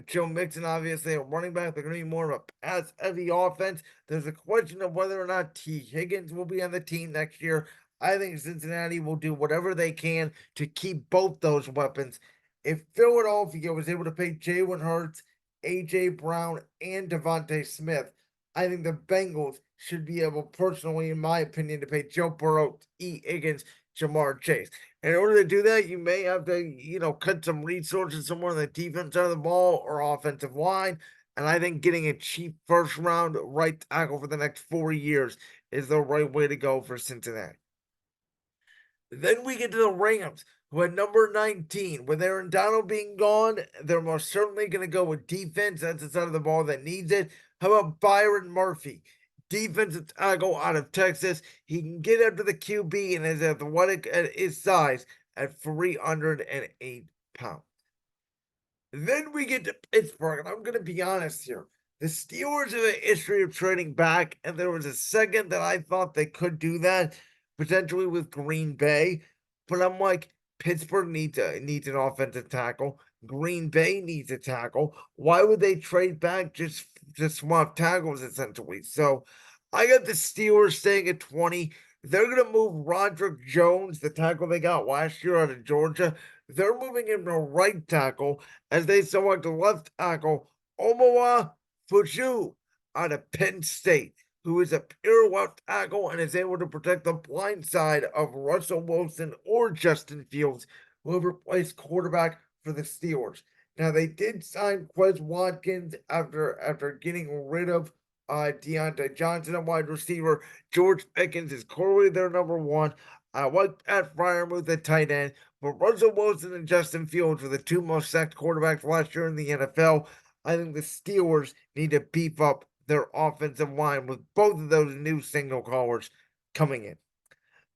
[SPEAKER 1] Joe Mixon, obviously a running back, they're going to be more of a pass heavy offense. There's a question of whether or not T. Higgins will be on the team next year. I think Cincinnati will do whatever they can to keep both those weapons. If Philadelphia was able to pay Jalen Hurts, A.J. Brown, and Devontae Smith, I think the Bengals should be able, personally, in my opinion, to pay Joe Burrow, E. Higgins, Jamar Chase. In order to do that, you may have to, cut some resources somewhere on the defense side of the ball or offensive line. And I think getting a cheap first round right tackle for the next 4 years is the right way to go for Cincinnati. Then we get to the Rams, who had number 19. With Aaron Donald being gone, they're most certainly going to go with defense. That's the side of the ball that needs it. How about Byron Murphy? Defensive tackle out of Texas. He can get up to the QB and is athletic at his size at 308 pounds. Then we get to Pittsburgh, and I'm going to be honest here. The Steelers have a history of trading back, and there was a second that I thought they could do that, potentially with Green Bay. But I'm like, Pittsburgh needs an offensive tackle. Green Bay needs a tackle. Why would they trade back just swap tackles essentially? So I got the Steelers staying at 20. They're gonna move Roderick Jones, the tackle they got last year out of Georgia. They're moving him to right tackle as they select a left tackle, Omawa Fuju out of Penn State, who is a pure left tackle and is able to protect the blind side of Russell Wilson or Justin Fields, whoever plays quarterback for the Steelers. Now they did sign Quez Watkins after getting rid of Deontay Johnson, a wide receiver. George Pickens is clearly their number one. I like Pat Freiermuth at tight end, but Russell Wilson and Justin Fields were the two most sacked quarterbacks last year in the NFL. I think the Steelers need to beef up their offensive line with both of those new signal callers coming in.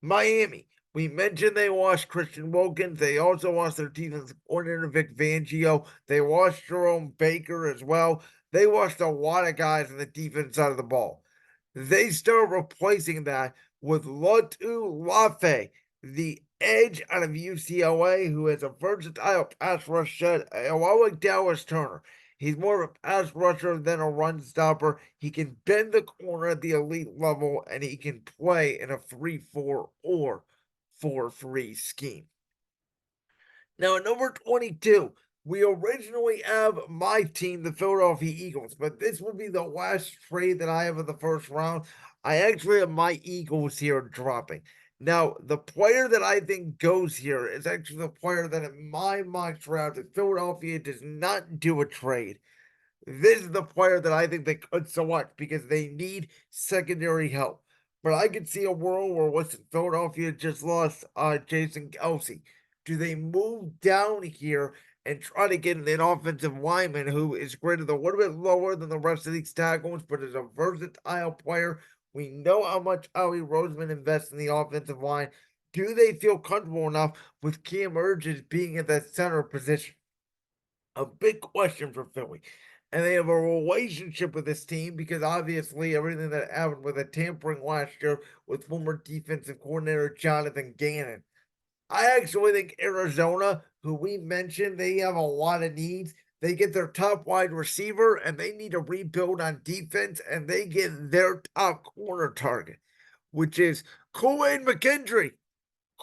[SPEAKER 1] Miami, we mentioned they lost Christian Wilkins. They also lost their defensive coordinator, Vic Fangio. They lost Jerome Baker as well. They lost a lot of guys on the defense side of the ball. They start replacing that with Latu Lafe, the edge out of UCLA, who has a versatile pass rush set, a lot like Dallas Turner. He's more of a pass rusher than a run stopper. He can bend the corner at the elite level, and he can play in a 3-4 or 4-3 scheme. Now, at number 22, we originally have my team, the Philadelphia Eagles, but this will be the last trade that I have in the first round. I actually have my Eagles here dropping. Now, the player that I think goes here is actually the player that in my mock draft, if Philadelphia does not do a trade, this is the player that I think they could select because they need secondary help. But I could see a world where Philadelphia just lost Jason Kelce. Do they move down here and try to get an offensive lineman who is graded a little bit lower than the rest of these tackles, but is a versatile player? We know how much Howie Roseman invests in the offensive line. Do they feel comfortable enough with Cam Urges being at that center position? A big question for Philly. And they have a relationship with this team because obviously everything that happened with the tampering last year with former defensive coordinator Jonathan Gannon. I actually think Arizona, who we mentioned, they have a lot of needs. They get their top wide receiver and they need to rebuild on defense, and they get their top corner target, which is Kool-Aid McKendry,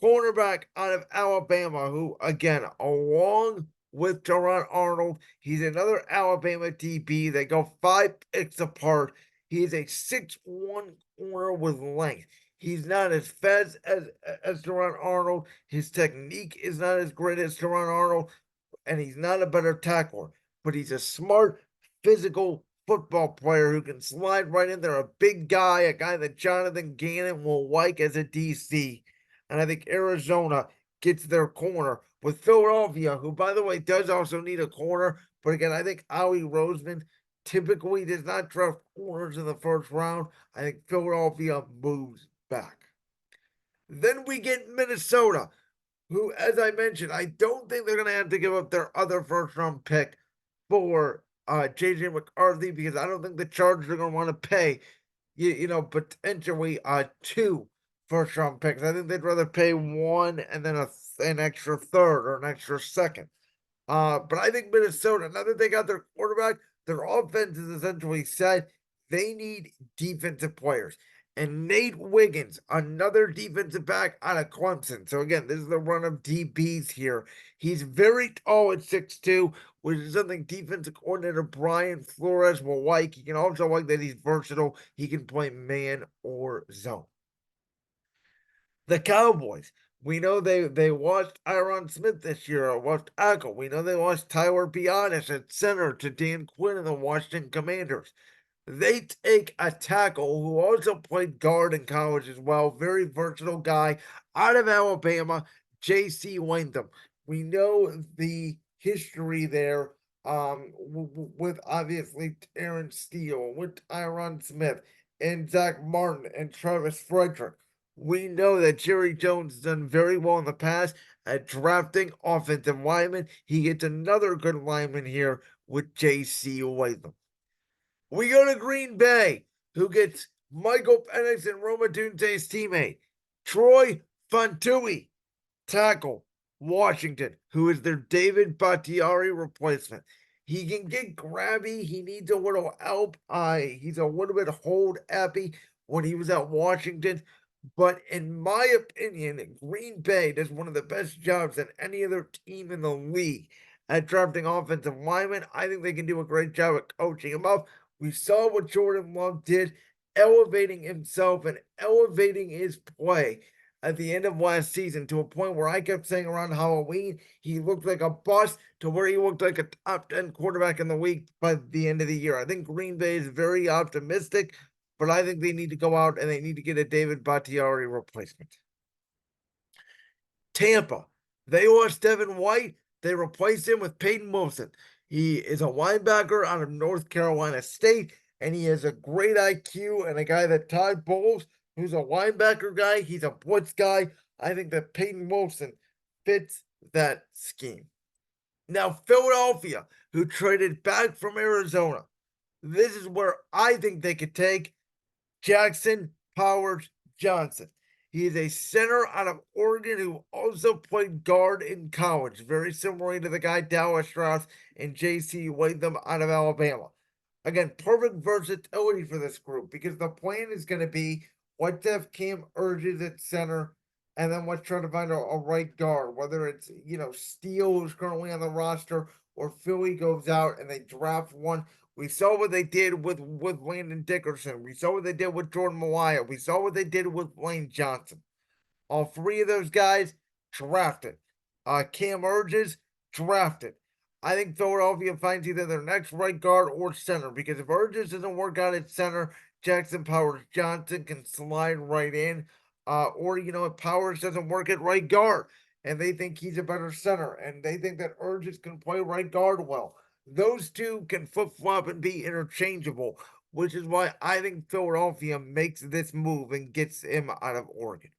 [SPEAKER 1] cornerback out of Alabama, who, again, along with Teron Arnold, he's another Alabama DB. They go 5 picks apart. He's a 6'1 corner with length. He's not as fast as Teron Arnold. His technique is not as great as Teron Arnold, and he's not a better tackler, but he's a smart, physical football player who can slide right in there. A big guy, a guy that Jonathan Gannon will like as a DC. And I think Arizona gets their corner with Philadelphia, who, by the way, does also need a corner. But again, I think Howie Roseman typically does not draft corners in the first round. I think Philadelphia moves back. Then we get Minnesota, who, as I mentioned, I don't think they're going to have to give up their other first round pick for JJ McCarthy because I don't think the Chargers are going to want to pay, potentially 2 first round picks. I think they'd rather pay one and then an extra third or an extra second. But I think Minnesota, now that they got their quarterback, their offense is essentially set. They need defensive players. And Nate Wiggins, another defensive back out of Clemson. So again, this is the run of DBs here. He's very tall at 6'2", which is something defensive coordinator Brian Flores will like. He can also like that he's versatile. He can play man or zone. The Cowboys. We know they lost Tyron Smith this year at left tackle. We know they lost Tyler Biadasz at center to Dan Quinn and the Washington Commanders. They take a tackle who also played guard in college as well. Very versatile guy out of Alabama, J.C. Wyndham. We know the history there with obviously Terrence Steele, with Tyron Smith, and Zach Martin, and Travis Frederick. We know that Jerry Jones has done very well in the past at drafting offensive linemen. He gets another good lineman here with J.C. Wyndham. We go to Green Bay, who gets Michael Penix and Roma Dunte's teammate, Troy Fantui, tackle, Washington, who is their David Bakhtiari replacement. He can get grabby. He needs a little help. He's a little bit hold happy when he was at Washington. But in my opinion, Green Bay does one of the best jobs than any other team in the league at drafting offensive linemen. I think they can do a great job at coaching him up. We saw what Jordan Love did, elevating himself and elevating his play at the end of last season to a point where I kept saying around Halloween he looked like a bust to where he looked like a top 10 quarterback in the league by the end of the year. I think Green Bay is very optimistic, but I think they need to go out and they need to get a David Bakhtiari replacement. Tampa, they lost Devin White. They replaced him with Peyton Wilson. He is a linebacker out of North Carolina State, and he has a great IQ and a guy that Todd Bowles, who's a linebacker guy, he's a blitz guy. I think that Peyton Wilson fits that scheme. Now, Philadelphia, who traded back from Arizona, this is where I think they could take Jackson Powers Johnson. He is a center out of Oregon who also played guard in college, very similar to the guy Dallas Strauss and J.C. Wyndham out of Alabama. Again, perfect versatility for this group because the plan is going to be let's have Cam Urges at center, and then let's try to find a right guard, whether it's Steele, who's currently on the roster, or Philly goes out and they draft one. We saw what they did with Landon Dickerson. We saw what they did with Jordan Malaya. We saw what they did with Lane Johnson. All three of those guys drafted. Cam Urges drafted. I think Philadelphia finds either their next right guard or center because if Urges doesn't work out at center, Jackson Powers Johnson can slide right in. Or if Powers doesn't work at right guard and they think he's a better center and they think that Urges can play right guard well, those two can flip flop and be interchangeable, which is why I think Philadelphia makes this move and gets him out of Oregon.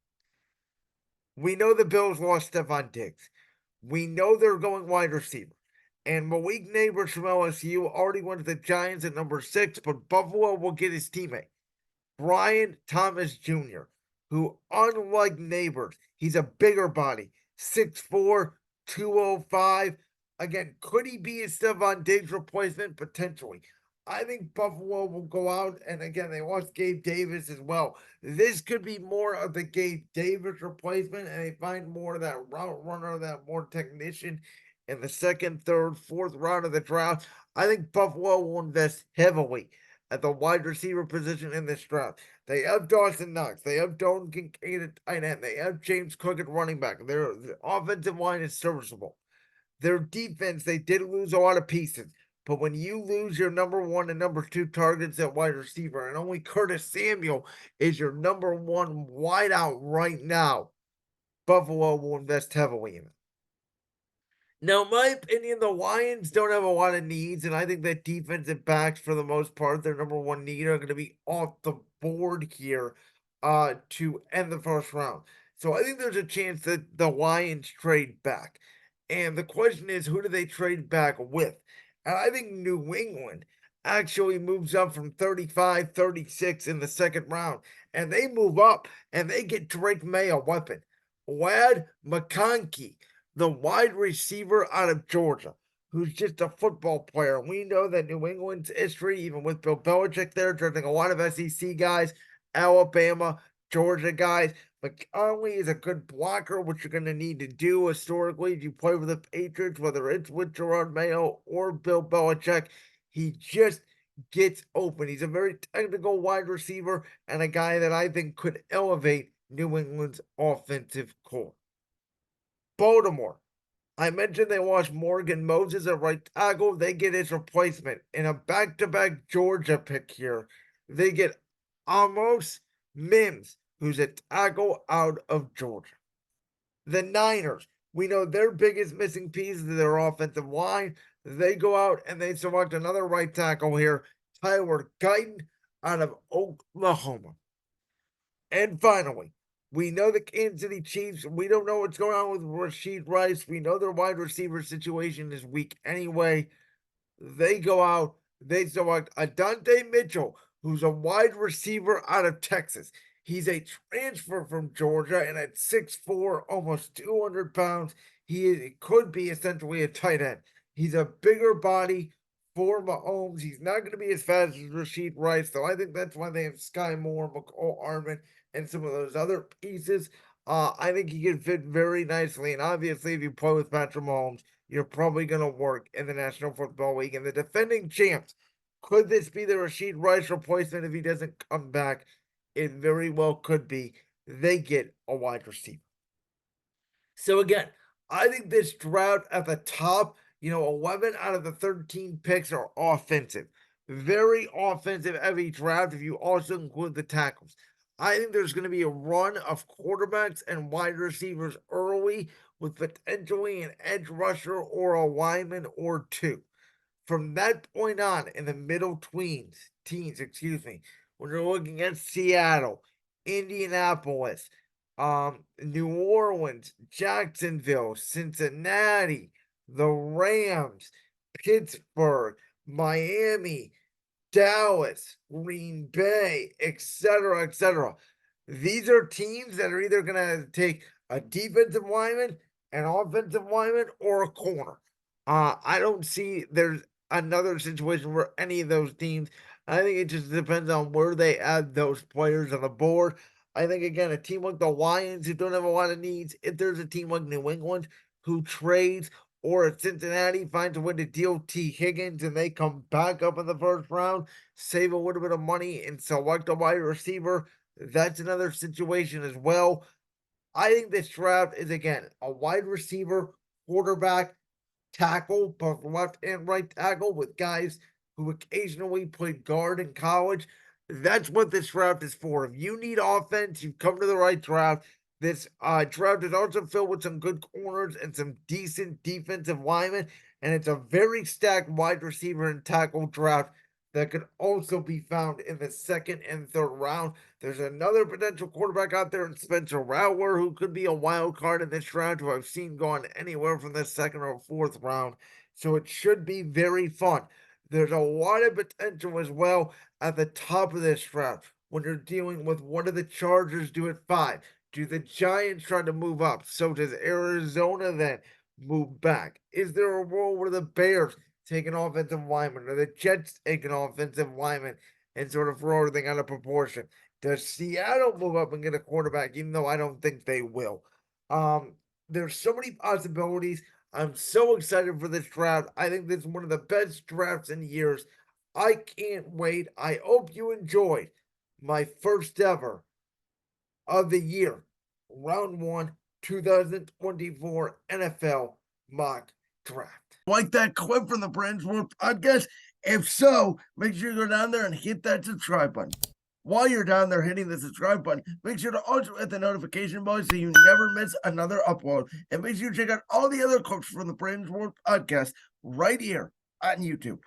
[SPEAKER 1] We know the Bills lost Stephon Diggs. We know they're going wide receiver. And Malik Neighbors from LSU already went to the Giants at number 6, but Buffalo will get his teammate, Brian Thomas Jr., who, unlike Neighbors, he's a bigger body, 6'4, 205. Again, could he be a Stephon Diggs replacement? Potentially. I think Buffalo will go out, and again, they lost Gabe Davis as well. This could be more of the Gabe Davis replacement, and they find more of that route runner, that more technician in the second, third, fourth round of the draft. I think Buffalo will invest heavily at the wide receiver position in this draft. They have Dawson Knox. They have Dalton Kincaid at tight end. They have James Cook at running back. Their offensive line is serviceable. Their defense, they did lose a lot of pieces. But when you lose your number 1 and number 2 targets at wide receiver, and only Curtis Samuel is your number 1 wideout right now, Buffalo will invest heavily in it. Now, in my opinion, the Lions don't have a lot of needs, and I think that defensive backs, for the most part, their number 1 need are going to be off the board here to end the first round. So I think there's a chance that the Lions trade back. And the question is, who do they trade back with? And I think New England actually moves up from 35, 36 in the second round. And they move up and they get Drake May a weapon. Ladd McConkey, the wide receiver out of Georgia, who's just a football player. We know that New England's history, even with Bill Belichick there, drafting a lot of SEC guys, Alabama, Georgia guys. McConley is a good blocker, which you're going to need to do historically if you play with the Patriots, whether it's with Gerard Mayo or Bill Belichick. He just gets open. He's a very technical wide receiver and a guy that I think could elevate New England's offensive core. Baltimore. I mentioned they lost Morgan Moses at right tackle. They get his replacement in a back-to-back Georgia pick here. They get Amos Mims, who's a tackle out of Georgia. The Niners, we know their biggest missing piece is their offensive line. They go out and they select another right tackle here, Tyler Guyton out of Oklahoma. And finally, we know the Kansas City Chiefs. We don't know what's going on with Rashid Rice. We know their wide receiver situation is weak anyway. They go out, they select Adonai Mitchell, who's a wide receiver out of Texas. He's a transfer from Georgia, and at 6'4", almost 200 pounds, could be essentially a tight end. He's a bigger body for Mahomes. He's not going to be as fast as Rashid Rice, though. I think that's why they have Sky Moore, McCall Armand, and some of those other pieces. I think he can fit very nicely, and obviously, if you play with Patrick Mahomes, you're probably going to work in the National Football League. And the defending champs, could this be the Rashid Rice replacement if he doesn't come back? It very well could be. They get a wide receiver. So again, I think this draft at the top, 11 out of the 13 picks are offensive. Very offensive heavy draft if you also include the tackles. I think there's going to be a run of quarterbacks and wide receivers early with potentially an edge rusher or a lineman or two. From that point on, in the middle teens, when you're looking at Seattle, Indianapolis, New Orleans, Jacksonville, Cincinnati, the Rams, Pittsburgh, Miami, Dallas, Green Bay, etc., etc. These are teams that are either going to take a defensive lineman, an offensive lineman, or a corner. I don't see there's another situation for any of those teams. I think it just depends on where they add those players on the board. I think, again, a team like the Lions who don't have a lot of needs, if there's a team like New England who trades, or if Cincinnati finds a way to deal T. Higgins and they come back up in the first round, save a little bit of money and select a wide receiver, that's another situation as well. I think this draft is, again, a wide receiver, quarterback, tackle, both left and right tackle, with guys who occasionally played guard in college. That's what this draft is for. If you need offense, you've come to the right draft. This draft is also filled with some good corners and some decent defensive linemen, and it's a very stacked wide receiver and tackle draft that could also be found in the second and third round. There's another potential quarterback out there in Spencer Rattler who could be a wild card in this draft, who I've seen gone anywhere from the second or fourth round. So it should be very fun. There's a lot of potential as well at the top of this draft when you're dealing with, what do the Chargers do at 5? Do the Giants try to move up? So does Arizona then move back? Is there a role where the Bears take an offensive lineman, or the Jets take an offensive lineman and sort of throw everything out of proportion? Does Seattle move up and get a quarterback, even though I don't think they will? There's so many possibilities. I'm so excited for this draft. I think this is one of the best drafts in years. I can't wait. I hope you enjoyed my first ever of the year, round 1, 2024 NFL mock draft. Like that clip from the Brands World podcast? If so, make sure you go down there and hit that subscribe button. While you're down there hitting the subscribe button, make sure to also hit the notification bell so you never miss another upload. And make sure you check out all the other clips from the Brands World podcast right here on YouTube.